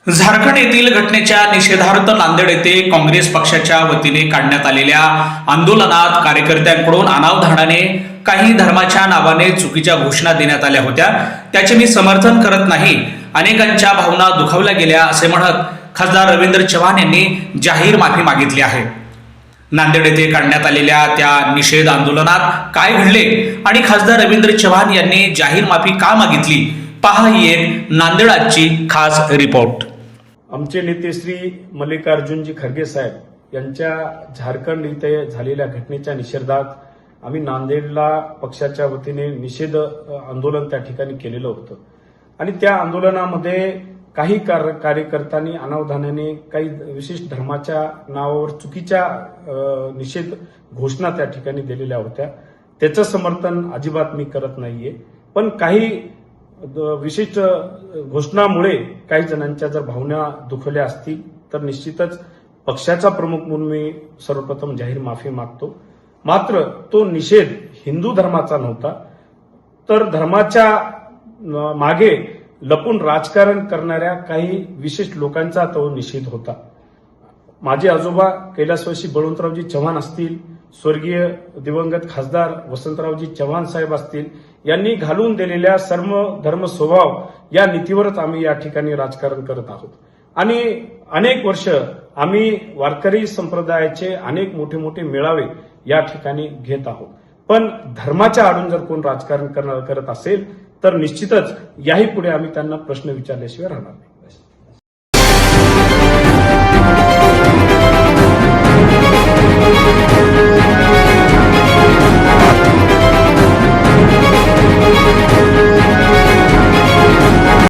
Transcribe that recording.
झारखंड येथील घटनेच्या निषेधार्थ नांदेड येथे काँग्रेस पक्षाच्या वतीने काढण्यात आलेल्या आंदोलनात कार्यकर्त्यांकडून अनावधानाने काही धर्माच्या नावाने चुकीच्या घोषणा देण्यात आल्या होत्या। त्याचे मी समर्थन करत नाही, अनेकांच्या भावना दुखावल्या गेल्या असे म्हणत खासदार रवींद्र चव्हाण यांनी जाहीर माफी मागितली आहे। नांदेड येथे काढण्यात आलेल्या त्या निषेध आंदोलनात काय घडले आणि खासदार रवींद्र चव्हाण यांनी जाहीर माफी का मागितली, पहा ही एक नांदेड आजची खास रिपोर्ट। आमचे नेते श्री मल्लिकार्जुनजी खरगे साहेब यांच्या झारखंड इथे झालेल्या घटनेच्या निषेधात आम्ही नांदेडला पक्षाच्या वतीने निषेध आंदोलन त्या ठिकाणी केलेलं होतं आणि त्या आंदोलनामध्ये काही कार्यकर्त्यांनी अनावधानाने काही विशिष्ट धर्माच्या नावावर चुकीच्या निषेध घोषणा त्या ठिकाणी दिलेल्या होत्या। त्याचं समर्थन अजिबात मी करत नाहीये, पण काही विशिष्ट घोषणामुळे काही जणांच्या जर भावना दुखवल्या असतील तर निश्चितच पक्षाचा प्रमुख म्हणून मी सर्वप्रथम जाहीर माफी मागतो। मात्र तो निषेध हिंदू धर्माचा नव्हता, तर धर्माच्या मागे लपून राजकारण करणाऱ्या काही विशिष्ट लोकांचा तो निषेध होता। माझे आजोबा कैलासवासी बळवंतरावजी चव्हाण असतील, स्वर्गीय दिवंगत खासदार वसंतरावजी चव्हाण साहेब असतील, यांनी घालून दिलेल्या सर्व धर्म स्वभाव या नीतीवरच आम्ही या ठिकाणी राजकारण करत आहोत आणि अनेक वर्ष आम्ही वारकरी संप्रदायाचे अनेक मोठे मोठे मेळावे या ठिकाणी घेत आहोत। पण धर्माच्या आडून जर कोण राजकारण करत असेल तर निश्चितच याही पुढे आम्ही त्यांना प्रश्न विचारल्याशिवाय राहणार नाही।